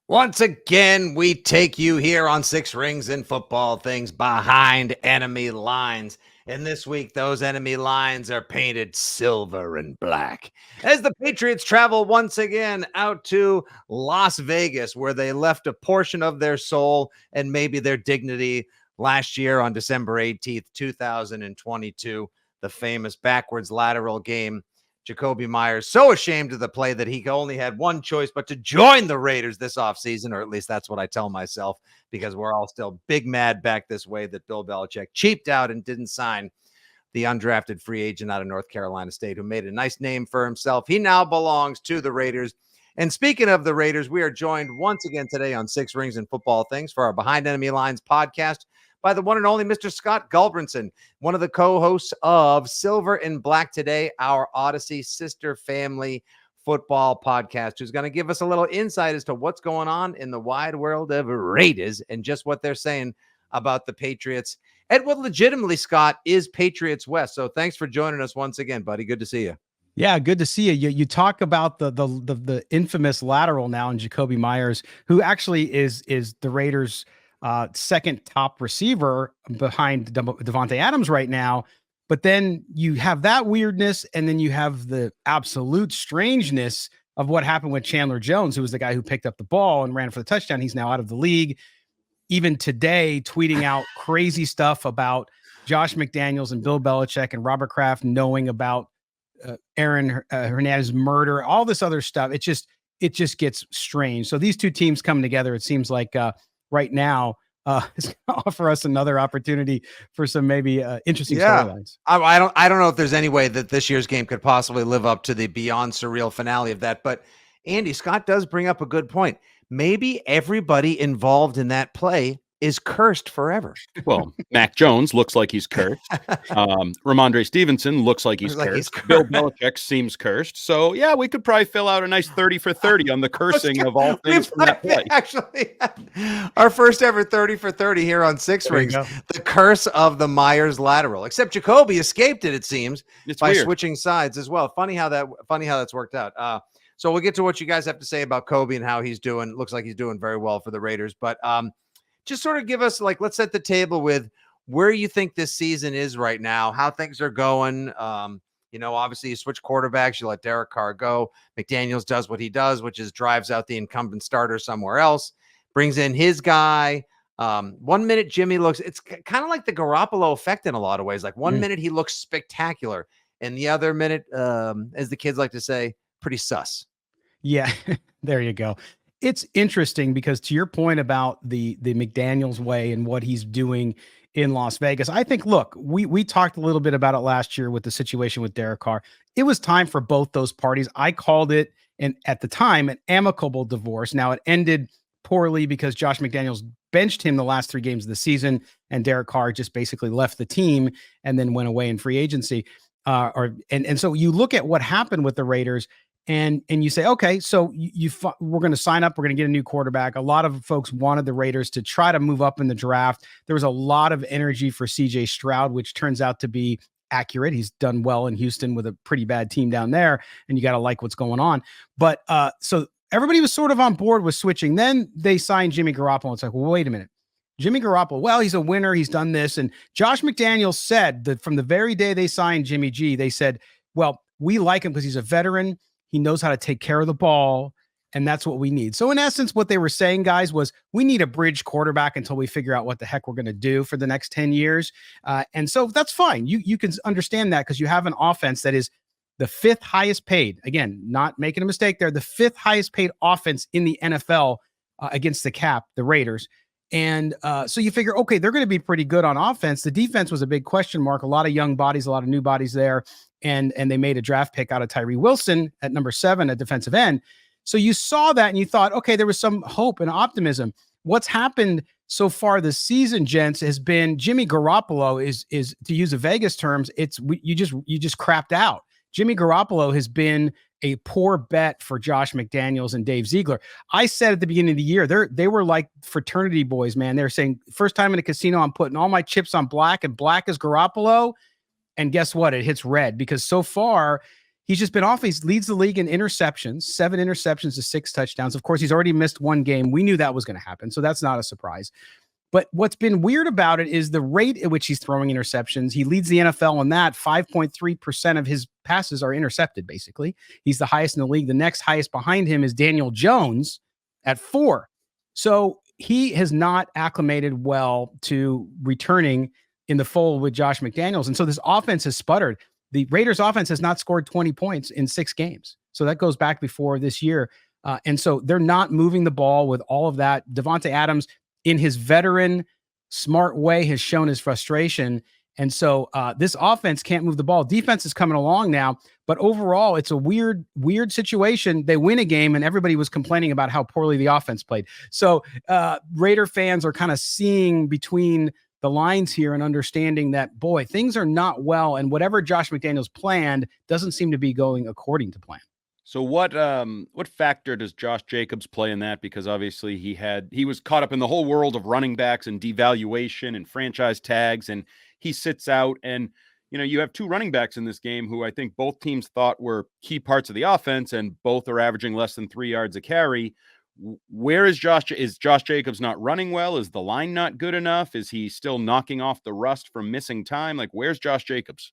Once again, we take you here on Six Rings and Football Things behind enemy lines. And this week, those enemy lines are painted silver and black as the Patriots travel once again out to Las Vegas, where they left a portion of their soul and maybe their dignity last year on December 18th, 2022, the famous backwards lateral game. Jacoby Myers so ashamed of the play that he only had one choice but to join the Raiders this offseason, or at least that's what I tell myself, because we're all still big mad back this way that Bill Belichick cheaped out and didn't sign the undrafted free agent out of North Carolina State who made a nice name for himself. He now belongs to the Raiders. And speaking of the Raiders, we are joined once again today on Six Rings and Football Things for our Behind Enemy Lines podcast by the one and only Mr. Scott Gulbransen, one of the co-hosts of Silver and Black Today, our Odyssey sister family football podcast, who's going to give us a little insight as to what's going on in the wide world of Raiders and just what they're saying about the Patriots and what legitimately, Scott, is Patriots West. So thanks for joining us once again, buddy. Good to see you. Yeah, good to see you. You talk about the infamous lateral now in Jacoby Myers, who actually is the Raiders' second top receiver behind Devontae Adams right now. But then you have that weirdness, and then you have the absolute strangeness of what happened with Chandler Jones, who was the guy who picked up the ball and ran for the touchdown. He's now out of the league. Even today, tweeting out crazy stuff about Josh McDaniels and Bill Belichick and Robert Kraft knowing about Aaron Hernandez's murder, all this other stuff. It just gets strange. So these two teams coming together, it seems like right now is going to offer us another opportunity for some maybe interesting storylines. I don't know if there's any way that this year's game could possibly live up to the beyond surreal finale of that. But Andy, Scott does bring up a good point. Maybe everybody involved in that play is cursed forever. Well, Mac Jones looks like he's cursed. Ramondre Stevenson looks like he's cursed. Bill Belichick seems cursed. So, yeah, we could probably fill out a nice 30 for 30 on the cursing of all things from that play. Actually, our first ever 30 for 30 here on Six Rings. The curse of the Myers lateral. Except Jacoby escaped it seems, by switching sides as well. Funny how that's worked out. So we'll get to what you guys have to say about Kobe and how he's doing. Looks like he's doing very well for the Raiders. But just sort of give us, let's set the table with where you think this season is right now, how things are going. Obviously you switch quarterbacks, you let Derek Carr go. McDaniels does what he does, which is drives out the incumbent starter somewhere else, brings in his guy. 1 minute Jimmy it's kind of like the Garoppolo effect in a lot of ways. Like 1 minute he looks spectacular, and the other minute, as the kids like to say, pretty sus. Yeah, there you go. It's interesting because to your point about the McDaniels way and what he's doing in Las Vegas, I think, look, we talked a little bit about it last year with the situation with Derek Carr. It was time for both those parties. I called it, and at the time, an amicable divorce. Now it ended poorly because Josh McDaniels benched him the last 3 games of the season, and Derek Carr just basically left the team and then went away in free agency. And so you look at what happened with the Raiders. And you say, okay, so we're going to sign up. We're going to get a new quarterback. A lot of folks wanted the Raiders to try to move up in the draft. There was a lot of energy for CJ Stroud, which turns out to be accurate. He's done well in Houston with a pretty bad team down there, and you got to like what's going on. But so everybody was sort of on board with switching. Then they signed Jimmy Garoppolo. It's like, well, wait a minute. Jimmy Garoppolo, well, he's a winner. He's done this. And Josh McDaniels said that from the very day they signed Jimmy G, they said, well, we like him because he's a veteran. He knows how to take care of the ball, and that's what we need. So in essence, what they were saying, guys, was we need a bridge quarterback until we figure out what the heck we're going to do for the next 10 years. And so that's fine. You can understand that because you have an offense that is the 5th highest paid. Again, not making a mistake there. The 5th highest paid offense in the NFL against the cap, the Raiders. And so you figure, okay, they're going to be pretty good on offense. The defense was a big question mark. A lot of young bodies, a lot of new bodies there. And they made a draft pick out of Tyree Wilson at number 7 at defensive end. So you saw that and you thought, okay, there was some hope and optimism. What's happened so far this season, gents, has been Jimmy Garoppolo is to use the Vegas terms, you just crapped out. Jimmy Garoppolo has been a poor bet for Josh McDaniels and Dave Ziegler. I said at the beginning of the year, they were like fraternity boys, man. They're saying, first time in a casino, I'm putting all my chips on black, and black is Garoppolo. And guess what? It hits red because so far he's just been off. He leads the league in interceptions, 7 interceptions to 6 touchdowns. Of course, he's already missed 1 game. We knew that was going to happen, so that's not a surprise. But what's been weird about it is the rate at which he's throwing interceptions. He leads the NFL in that. 5.3% of his passes are intercepted, basically. He's the highest in the league. The next highest behind him is Daniel Jones at 4. So he has not acclimated well to returning in the fold with Josh McDaniels. And so this offense has sputtered. The Raiders offense has not scored 20 points in 6 games. So that goes back before this year. And so they're not moving the ball with all of that. Davante Adams, in his veteran, smart way, has shown his frustration. And so this offense can't move the ball. Defense is coming along now, but overall, it's a weird situation. They win a game, and everybody was complaining about how poorly the offense played. So Raider fans are kind of seeing between the lines here and understanding that, boy, things are not well, and whatever Josh McDaniels planned doesn't seem to be going according to plan. So what factor does Josh Jacobs play in that? Because obviously he was caught up in the whole world of running backs and devaluation and franchise tags, and he sits out. And you have 2 running backs in this game who I think both teams thought were key parts of the offense, and both are averaging less than 3 yards a carry. Where is Josh? Is Josh Jacobs not running well? Is the line not good enough? Is he still knocking off the rust from missing time? Like, where's Josh Jacobs?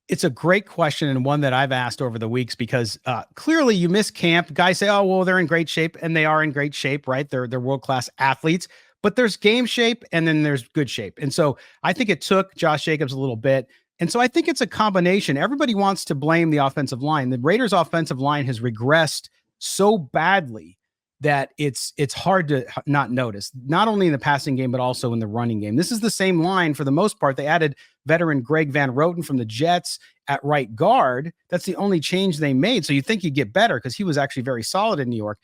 It's a great question, and one that I've asked over the weeks, because clearly you miss camp. Guys say, oh, well, they're in great shape, and they are in great shape, right? They're world-class athletes, but there's game shape and then there's good shape. And so I think it took Josh Jacobs a little bit. And so I think it's a combination. Everybody wants to blame the offensive line. The Raiders' offensive line has regressed so badly that it's hard to not notice, not only in the passing game, but also in the running game. This is the same line for the most part. They added veteran Greg Van Roten from the Jets at right guard. That's the only change they made. So you think you'd get better, because he was actually very solid in New York.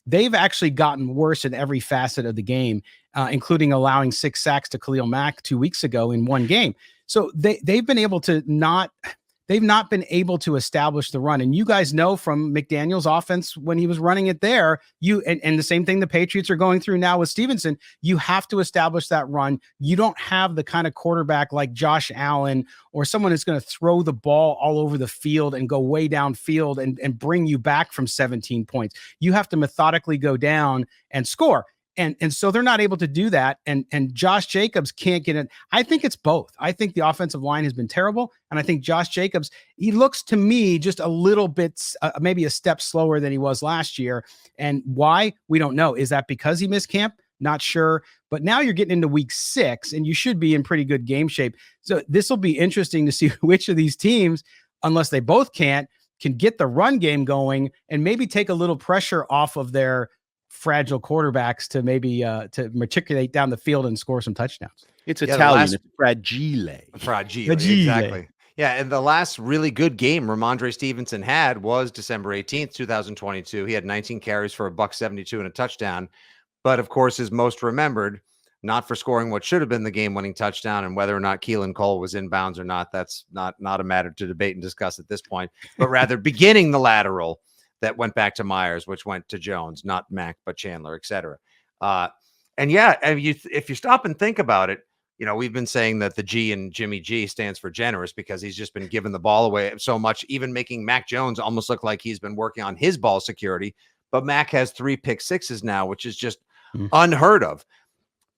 They've actually gotten worse in every facet of the game, including allowing 6 sacks to Khalil Mack 2 weeks ago in 1 game. So they've been able to they've not been able to establish the run. And you guys know from McDaniel's offense when he was running it there, and the same thing the Patriots are going through now with Stevenson, you have to establish that run. You don't have the kind of quarterback like Josh Allen or someone that's going to throw the ball all over the field and go way downfield and bring you back from 17 points. You have to methodically go down and score. And so they're not able to do that. And Josh Jacobs can't get it. I think it's both. I think the offensive line has been terrible. And I think Josh Jacobs, he looks to me just a little bit, maybe a step slower than he was last year. And why? We don't know. Is that because he missed camp? Not sure. But now you're getting into week 6 and you should be in pretty good game shape. So this will be interesting to see which of these teams, unless they both can get the run game going and maybe take a little pressure off of their fragile quarterbacks to maybe to matriculate down the field and score some touchdowns. It's Italian. It's fragile. Fragile. Exactly. Yeah, and the last really good game Ramondre Stevenson had was December 18th, 2022. He had 19 carries for $172 and a touchdown. But of course, is most remembered not for scoring what should have been the game-winning touchdown, and whether or not Keelan Cole was in bounds or not, that's not a matter to debate and discuss at this point, but rather beginning the lateral that went back to Myers, which went to Jones, not Mack, but Chandler, et cetera. And yeah, if you stop and think about it, we've been saying that the G in Jimmy G stands for generous, because he's just been giving the ball away so much, even making Mac Jones almost look like he's been working on his ball security. But Mac has 3 pick sixes now, which is just unheard of.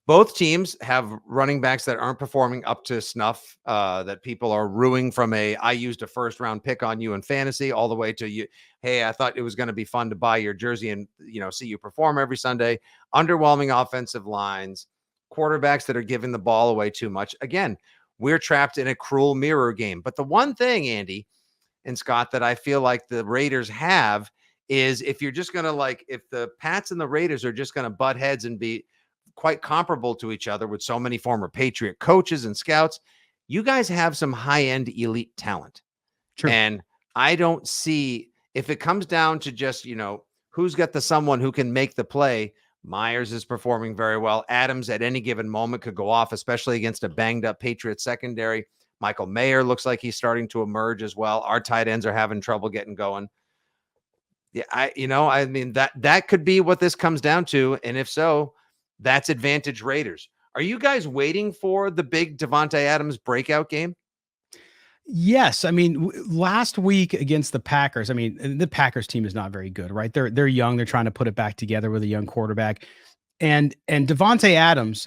Both teams have running backs that aren't performing up to snuff, that people are ruining from I used a first-round pick on you in fantasy, all the way to you. Hey, I thought it was going to be fun to buy your jersey and, see you perform every Sunday. Underwhelming offensive lines, quarterbacks that are giving the ball away too much. Again, we're trapped in a cruel mirror game. But the one thing, Andy and Scott, that I feel like the Raiders have is, if you're just going to if the Pats and the Raiders are just going to butt heads and be quite comparable to each other with so many former Patriot coaches and scouts, you guys have some high-end elite talent. True. And I don't see, if it comes down to just, who's got someone who can make the play. Myers is performing very well. Adams at any given moment could go off, especially against a banged up Patriot secondary. Michael Mayer looks like he's starting to emerge as well. Our tight ends are having trouble getting going. Yeah, I mean, that could be what this comes down to. And if so, that's advantage Raiders. Are you guys waiting for the big Davante Adams breakout game? Yes, I mean last week against the Packers. I mean the Packers team is not very good, right? They're young. They're trying to put it back together with a young quarterback, and Devontae Adams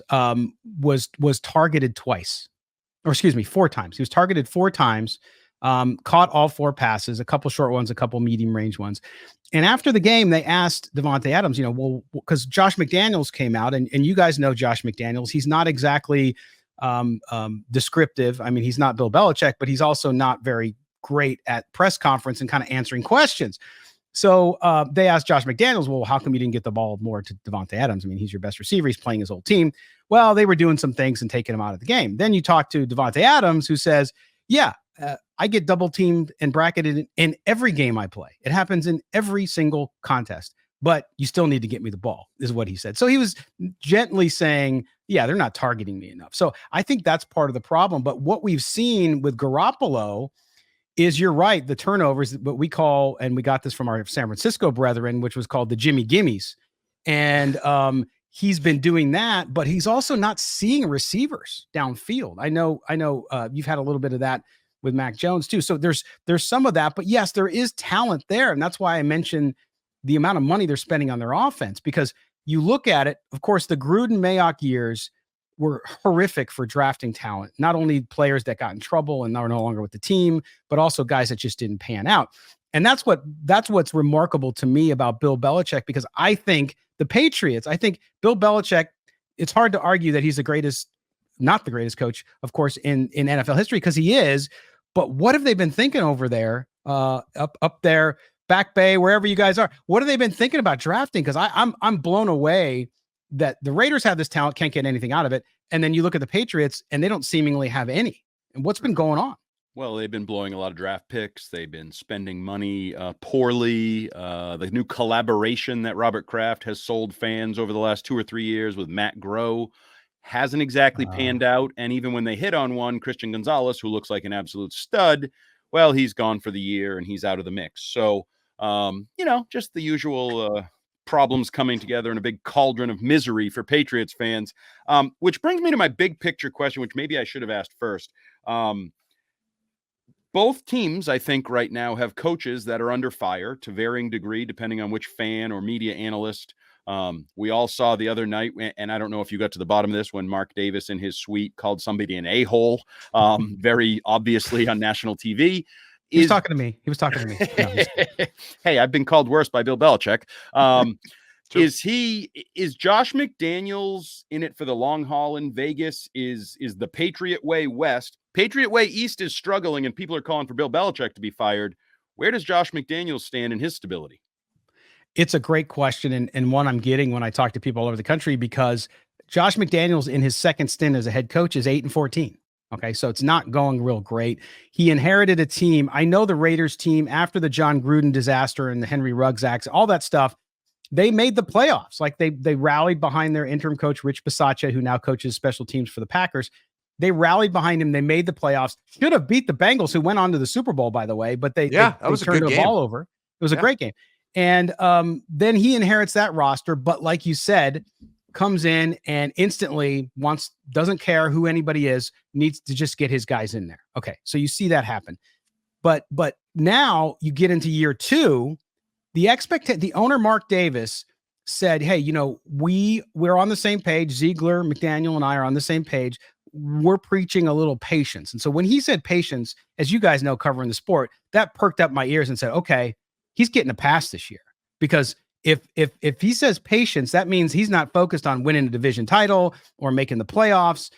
was targeted twice, or excuse me, 4 times. He was targeted 4 times, caught all 4 passes, a couple short ones, a couple medium range ones. And after the game, they asked Devontae Adams, well, because Josh McDaniels came out, and you guys know Josh McDaniels. He's not exactly descriptive. I mean, he's not Bill Belichick, but he's also not very great at press conference and kind of answering questions. So they asked Josh McDaniels, well, how come you didn't get the ball more to Devontae Adams? I mean, he's your best receiver. He's playing his old team. Well, they were doing some things and taking him out of the game. Then you talk to Devontae Adams, who says, yeah, I get double teamed and bracketed in every game I play. It happens in every single contest, but you still need to get me the ball, is what he said. So he was gently saying, yeah, they're not targeting me enough. So I think that's part of the problem. But what we've seen with Garoppolo is, you're right, the turnovers, what we call, and we got this from our San Francisco brethren, which was called the Jimmy Gimmies. And he's been doing that, but he's also not seeing receivers downfield. I know you've had a little bit of that with Mac Jones too. So there's some of that, but yes, there is talent there. And that's why I mentioned the amount of money they're spending on their offense, because you look at it, of course, the Gruden Mayock years were horrific for drafting talent, not only players that got in trouble and are no longer with the team, but also guys that just didn't pan out. And that's what's remarkable to me about Bill Belichick, because I think the Patriots, I think Bill Belichick, it's hard to argue that he's the greatest, not the greatest coach, of course, in NFL history, because he is. But what have they been thinking over there, up there, Back Bay, wherever you guys are? What have they been thinking about drafting? Because I'm blown away that the Raiders have this talent, can't get anything out of it. And then you look at the Patriots and they don't seemingly have any. And what's been going on? Well, they've been blowing a lot of draft picks. They've been spending money poorly. The new collaboration that Robert Kraft has sold fans over the last 2 or 3 years with Matt Groh hasn't exactly panned out. And even when they hit on one, Christian Gonzalez, who looks like an absolute stud, well, he's gone for the year and he's out of the mix. So, just the usual problems coming together in a big cauldron of misery for Patriots fans, which brings me to my big picture question, which maybe I should have asked first. Both teams, I think, right now have coaches that are under fire to varying degree, depending on which fan or media analyst. We all saw the other night, and I don't know if you got to the bottom of this, when Mark Davis in his suite called somebody an a-hole, very obviously on national TV. He was talking to me. No, hey, I've been called worse by Bill Belichick. Is Josh McDaniels in it for the long haul in Vegas? Is the Patriot Way West? Patriot Way East is struggling, and people are calling for Bill Belichick to be fired. Where does Josh McDaniels stand in his stability? It's a great question, and one I'm getting when I talk to people all over the country, because Josh McDaniels in his second stint as a head coach is 8-14. Okay, so it's not going real great. He inherited a team. I know the Raiders team, after the John Gruden disaster and the Henry Ruggs acts, all that stuff, they made the playoffs. Like they rallied behind their interim coach, Rich Bisaccia, who now coaches special teams for the Packers. They rallied behind him. They made the playoffs. Should have beat the Bengals, who went on to the Super Bowl, by the way, but they turned the ball over. It was a great game. And then he inherits that roster, but like you said, comes in and instantly doesn't care who anybody is, needs to just get his guys in there. Okay, so you see that happen. But now you get into year 2, the owner, Mark Davis, said, hey, we're on the same page. Ziegler, McDaniel, and I are on the same page. We're preaching a little patience. And so when he said patience, as you guys know, covering the sport, that perked up my ears and said, okay, he's getting a pass this year. Because if he says patience, that means he's not focused on winning a division title or making the playoffs.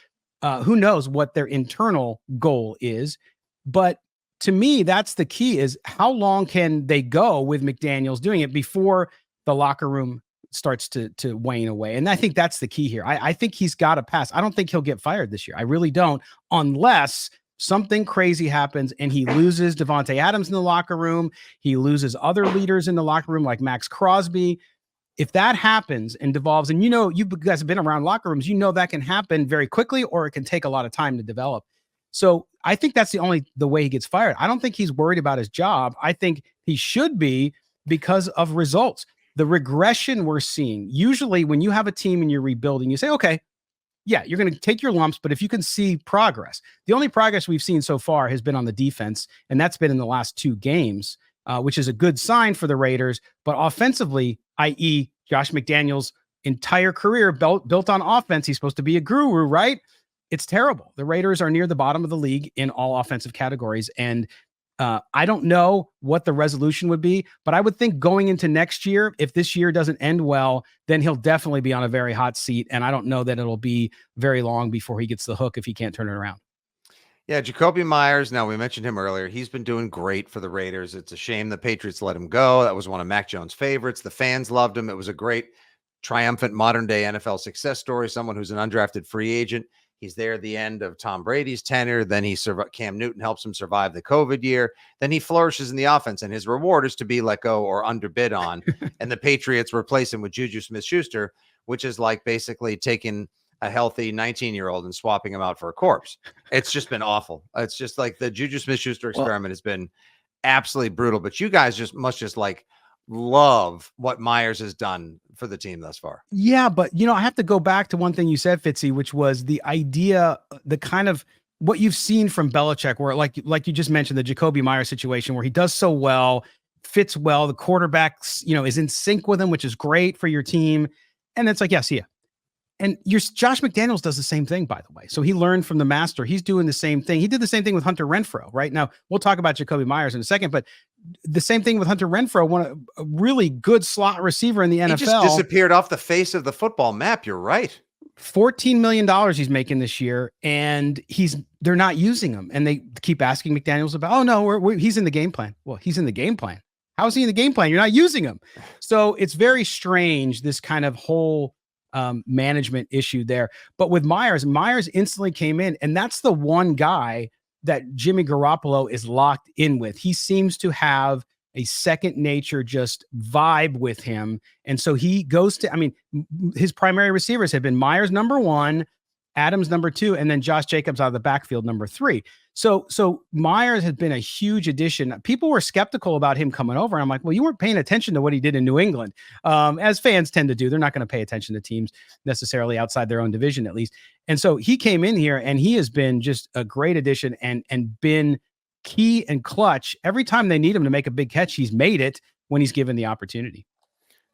Who knows what their internal goal is. But to me, that's the key, is how long can they go with McDaniels doing it before the locker room starts to wane away. And I think that's the key here. I think he's got a pass. I don't think he'll get fired this year. I really don't, unless something crazy happens and he loses Devontae Adams in the locker room. He loses other leaders in the locker room like Max Crosby. If that happens and devolves, and you guys have been around locker rooms, that can happen very quickly, or it can take a lot of time to develop. So I think that's the way he gets fired. I don't think he's worried about his job. I think he should be, because of results. The regression we're seeing, usually when you have a team and you're rebuilding, you say, okay, yeah, you're going to take your lumps, but if you can see progress, the only progress we've seen so far has been on the defense, and that's been in the last 2 games, which is a good sign for the Raiders. But offensively, i.e., Josh McDaniels' entire career built on offense, he's supposed to be a guru, right? It's terrible. The Raiders are near the bottom of the league in all offensive categories, and I don't know what the resolution would be, but I would think going into next year, if this year doesn't end well, then he'll definitely be on a very hot seat. And I don't know that it'll be very long before he gets the hook if he can't turn it around. Yeah, Jacoby Myers. Now, we mentioned him earlier. He's been doing great for the Raiders. It's a shame the Patriots let him go. That was one of Mac Jones' favorites. The fans loved him. It was a great, triumphant modern-day NFL success story. Someone who's an undrafted free agent. He's there at the end of Tom Brady's tenure. Then Cam Newton helps him survive the COVID year. Then he flourishes in the offense, and his reward is to be let go or underbid on. And the Patriots replace him with Juju Smith-Schuster, which is like basically taking a healthy 19-year-old and swapping him out for a corpse. It's just been awful. It's just like the Juju Smith-Schuster experiment has been absolutely brutal. But you guys must like love what Myers has done for the team thus far. Yeah, but I have to go back to one thing you said, Fitzy, which was the idea, the kind of what you've seen from Belichick, where like you just mentioned, the Jacoby Myers situation where he does so well, fits well, the quarterback, is in sync with him, which is great for your team. And it's like, yeah, see ya. And Josh McDaniels does the same thing, by the way. So he learned from the master. He's doing the same thing. He did the same thing with Hunter Renfrow, right? Now, we'll talk about Jacoby Myers in a second, but the same thing with Hunter Renfrow, a really good slot receiver in the NFL. He just disappeared off the face of the football map. You're right. $14 million he's making this year, and they're not using him. And they keep asking McDaniels about, oh, no, he's in the game plan. Well, he's in the game plan. How is he in the game plan? You're not using him. So it's very strange, this kind of whole management issue there. But with Myers instantly came in, and that's the one guy that Jimmy Garoppolo is locked in with. He seems to have a second nature just vibe with him. And so he goes to, his primary receivers have been Myers number 1, Adams number 2, and then Josh Jacobs out of the backfield number 3. So Myers has been a huge addition. People were skeptical about him coming over. I'm like, well, you weren't paying attention to what he did in New England. As fans tend to do. They're not going to pay attention to teams necessarily outside their own division, at least. And so he came in here and he has been just a great addition and been key and clutch. Every time they need him to make a big catch, he's made it when he's given the opportunity.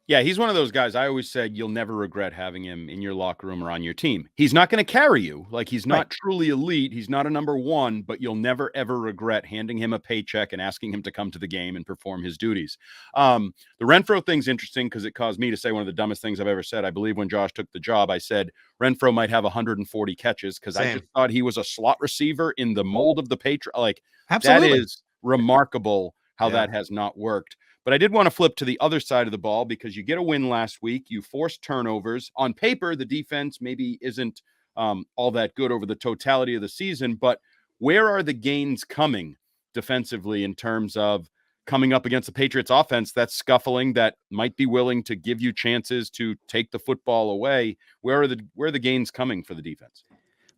Yeah, he's one of those guys. I always said you'll never regret having him in your locker room or on your team. He's not going to carry you. Like, he's not truly elite. He's not a number 1, but you'll never, ever regret handing him a paycheck and asking him to come to the game and perform his duties. The Renfrow thing's interesting because it caused me to say one of the dumbest things I've ever said. I believe when Josh took the job, I said Renfrow might have 140 catches because I just thought he was a slot receiver in the mold of the Patriot. Like, absolutely. That is remarkable how that has not worked. But I did want to flip to the other side of the ball because you get a win last week. You forced turnovers. On paper, the defense maybe isn't all that good over the totality of the season. But where are the gains coming defensively in terms of coming up against the Patriots offense that's scuffling, that might be willing to give you chances to take the football away? Where are the gains coming for the defense?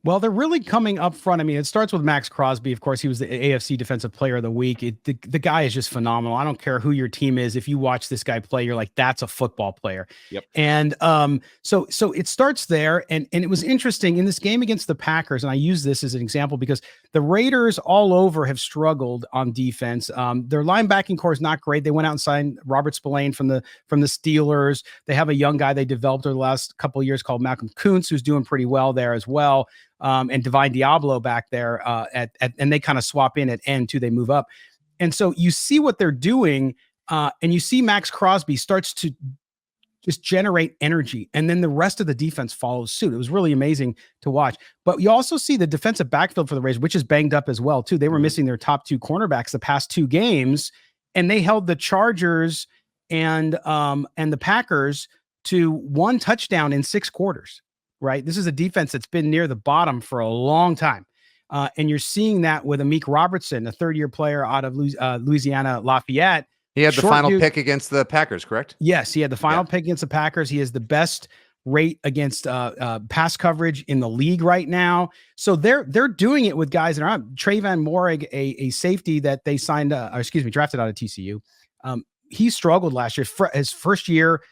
Well, they're really coming up front. It starts with Max Crosby. Of course, he was the AFC Defensive Player of the Week. The guy is just phenomenal. I don't care who your team is. If you watch this guy play, you're like, that's a football player. Yep. And so it starts there. And it was interesting in this game against the Packers. And I use this as an example because the Raiders all over have struggled on defense. Their linebacking core is not great. They went out and signed Robert Spillane from the Steelers. They have a young guy they developed over the last couple of years called Malcolm Kuntz, who's doing pretty well there as well. And Divine Diablo back there and they kind of swap in at end too. They move up. And so you see what they're doing and you see Max Crosby starts to just generate energy. And then the rest of the defense follows suit. It was really amazing to watch. But you also see the defensive backfield for the Raiders, which is banged up as well too. They were missing their top 2 cornerbacks the past 2 games, and they held the Chargers and the Packers to 1 touchdown in 6 quarters. Right. This is a defense that's been near the bottom for a long time. And you're seeing that with Amik Robertson, a 3rd-year player out of Louisiana Lafayette. He had the final pick against the Packers, correct? Yes, he had the final pick against the Packers. He has the best rate against pass coverage in the league right now. So they're doing it with guys that are on. Trayvon Morig, a safety that they signed, drafted out of TCU. He struggled last year. His first year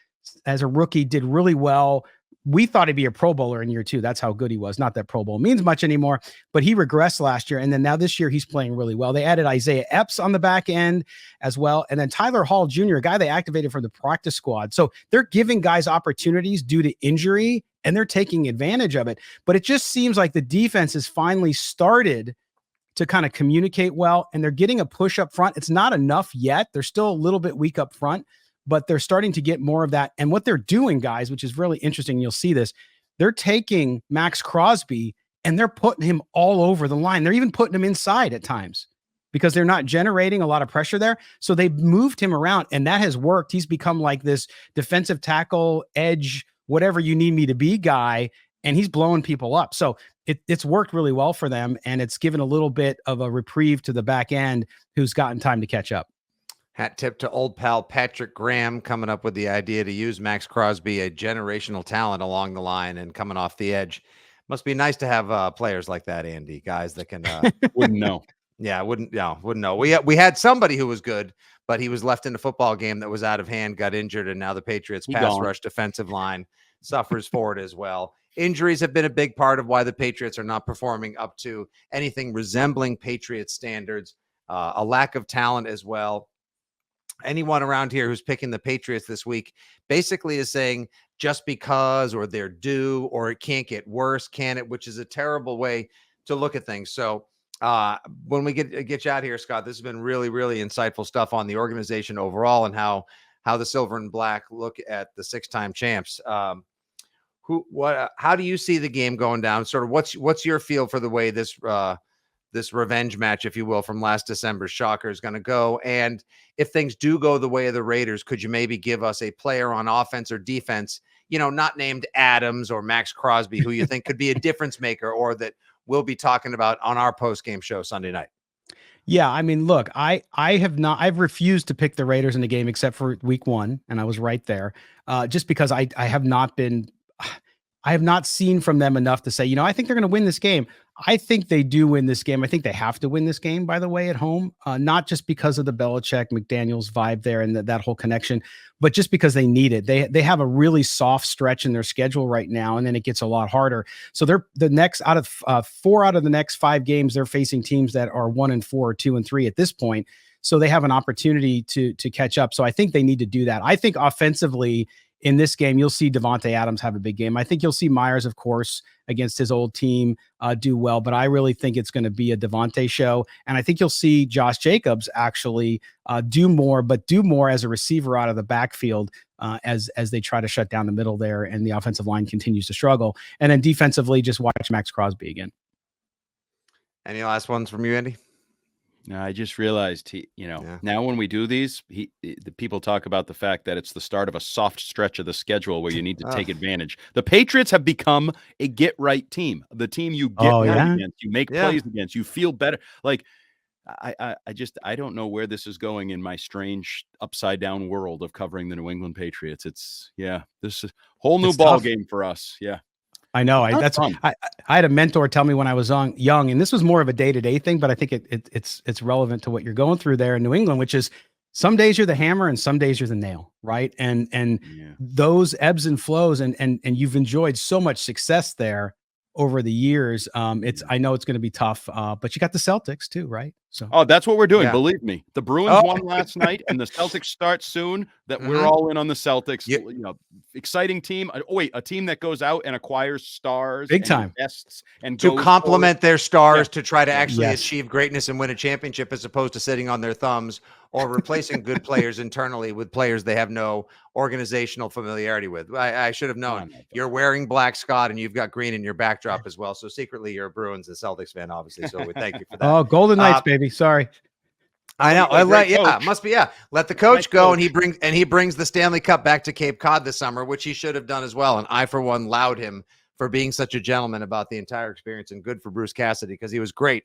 as a rookie did really well. we thought he'd be a Pro Bowler in year 2. That's how good he was. Not that Pro Bowl means much anymore, but he regressed last year. And then now this year he's playing really well. They added Isaiah Epps on the back end as well. And then Tyler Hall Jr., a guy they activated from the practice squad. So they're giving guys opportunities due to injury and they're taking advantage of it. But it just seems like the defense has finally started to kind of communicate well, and they're getting a push up front. It's not enough yet. They're still a little bit weak up front, but they're starting to get more of that. And what they're doing, guys, which is really interesting, you'll see this, they're taking Max Crosby and they're putting him all over the line. They're even putting him inside at times because they're not generating a lot of pressure there. So they've moved him around, and that has worked. He's become like this defensive tackle, edge, whatever you need me to be guy, and he's blowing people up. So it's worked really well for them, and it's given a little bit of a reprieve to the back end who's gotten time to catch up. Hat tip to old pal Patrick Graham coming up with the idea to use Max Crosby, a generational talent along the line and coming off the edge. Must be nice to have players like that, Andy, guys that can wouldn't know. Yeah, wouldn't know. We had somebody who was good, but he was left in a football game that was out of hand, got injured, and now the Patriots pass rush defensive line suffers for it as well. Injuries have been a big part of why the Patriots are not performing up to anything resembling Patriots standards. A lack of talent as well. Anyone around here who's picking the Patriots this week basically is saying just because, or they're due, or it can't get worse, can it? Which is a terrible way to look at things. So when we get you out here, Scott, this has been really, really insightful stuff on the organization overall and how the silver and black look at the 6-time champs. How do you see the game going down? Sort of what's your feel for the way this revenge match, if you will, from last December's shocker is going to go? And if things do go the way of the Raiders, could you maybe give us a player on offense or defense, not named Adams or Max Crosby, who you think could be a difference maker or that we'll be talking about on our post-game show Sunday night? Yeah, I mean, look, I've refused to pick the Raiders in the game except for week 1, and I was right there, just because I have not seen from them enough to say, I think they're going to win this game. I think they do win this game. I think they have to win this game, by the way, at home, not just because of the Belichick McDaniels vibe there and that whole connection, but just because they need it. They have a really soft stretch in their schedule right now, and then it gets a lot harder. So they're the next out of 4 out of the next 5 games, they're facing teams that are 1-4 or 2-3 at this point. So they have an opportunity to catch up. So I think they need to do that. I think offensively, in this game, you'll see Devontae Adams have a big game. I think you'll see Myers, of course, against his old team do well, but I really think it's going to be a Devontae show. And I think you'll see Josh Jacobs actually do more as a receiver out of the backfield as they try to shut down the middle there and the offensive line continues to struggle. And then defensively, just watch Max Crosby again. Any last ones from you, Andy? No, I just realized now when we do these, the people talk about the fact that it's the start of a soft stretch of the schedule where you need to take advantage. The Patriots have become a get right team, the team you get right against, you make plays against, you feel better. Like I don't know where this is going in my strange upside down world of covering the New England Patriots. This is a whole new ball game for us. Yeah. I know. I had a mentor tell me when I was young, and this was more of a day-to-day thing, but I think it's relevant to what you're going through there in New England, which is some days you're the hammer and some days you're the nail, right? And those ebbs and flows, and you've enjoyed so much success there over the years. I know it's going to be tough, but you got the Celtics too, right? So that's what we're doing. Believe me, the Bruins won last night, and the Celtics start soon. We're all in on the Celtics. Exciting team. A team that goes out and acquires stars, big time, invests, and to complement their stars to try to actually achieve greatness and win a championship, as opposed to sitting on their thumbs or replacing good players internally with players they have no organizational familiarity with. I should have known. You're wearing black, Scott, and you've got green in your backdrop as well. So secretly, you're a Bruins and Celtics fan, obviously. So we thank you for that. Oh, Golden Knights, baby. Sorry. I know. Must be. Let the coach go, and he brings the Stanley Cup back to Cape Cod this summer, which he should have done as well. And I, for one, laud him for being such a gentleman about the entire experience, and good for Bruce Cassidy because he was great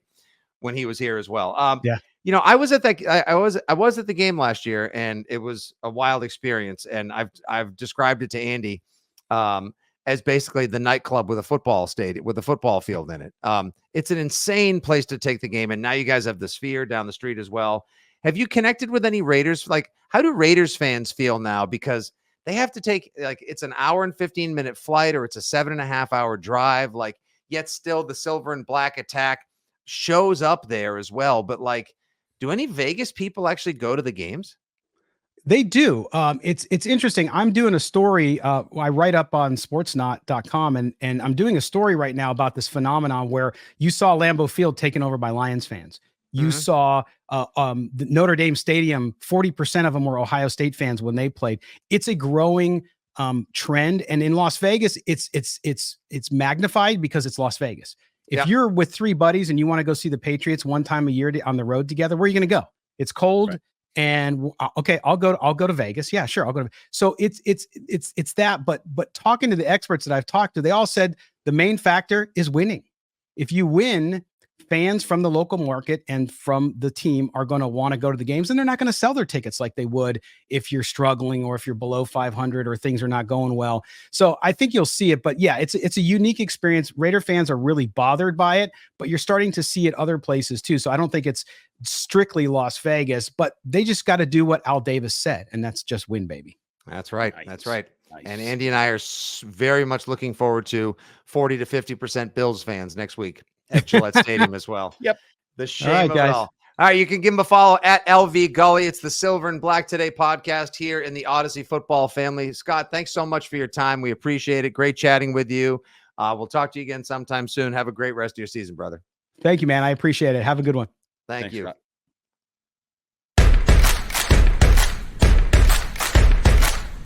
when he was here as well. I was at that. I was at the game last year, and it was a wild experience. And I've described it to Andy as basically the nightclub with a football stadium with a football field in it. It's an insane place to take the game. And now you guys have the Sphere down the street as well. Have you connected with any Raiders? Like, how do Raiders fans feel now? Because they have to take, like, it's an hour and 15-minute flight, or it's a 7.5-hour drive. Like, yet still the silver and black attack shows up there as well. But like, do any Vegas people actually go to the games? They do. It's interesting. I'm doing a story. I write up on sportsnot.com, and I'm doing a story right now about this phenomenon where you saw Lambeau Field taken over by Lions fans. You saw the Notre Dame Stadium, 40% of them were Ohio State fans when they played. It's a growing trend. And in Las Vegas, it's magnified because it's Las Vegas. If you're with three buddies and you want to go see the Patriots one time a year on the road together, where are you going to go? It's cold. Right. And okay, I'll go to Vegas. Yeah, sure. I'll go to. So it's that, but talking to the experts that I've talked to, they all said the main factor is winning. If you win, fans from the local market and from the team are going to want to go to the games, and they're not going to sell their tickets like they would if you're struggling or if you're below 500 or things are not going well. So I think you'll see it, but yeah, it's a unique experience. Raider fans are really bothered by it, but you're starting to see it other places too. So I don't think it's strictly Las Vegas, but they just got to do what Al Davis said, and that's just win, baby. That's right. Nice. That's right. Nice. And Andy and I are very much looking forward to 40 to 50% Bills fans next week at Gillette Stadium as well. Yep. The shame of it all. All right, you can give him a follow at LV Gully. It's the Silver and Black Today podcast here in the Odyssey football family. Scott, thanks so much for your time. We appreciate it. Great chatting with you. We'll talk to you again sometime soon. Have a great rest of your season, brother. Thank you, man. I appreciate it. Have a good one. Thanks, you. Scott.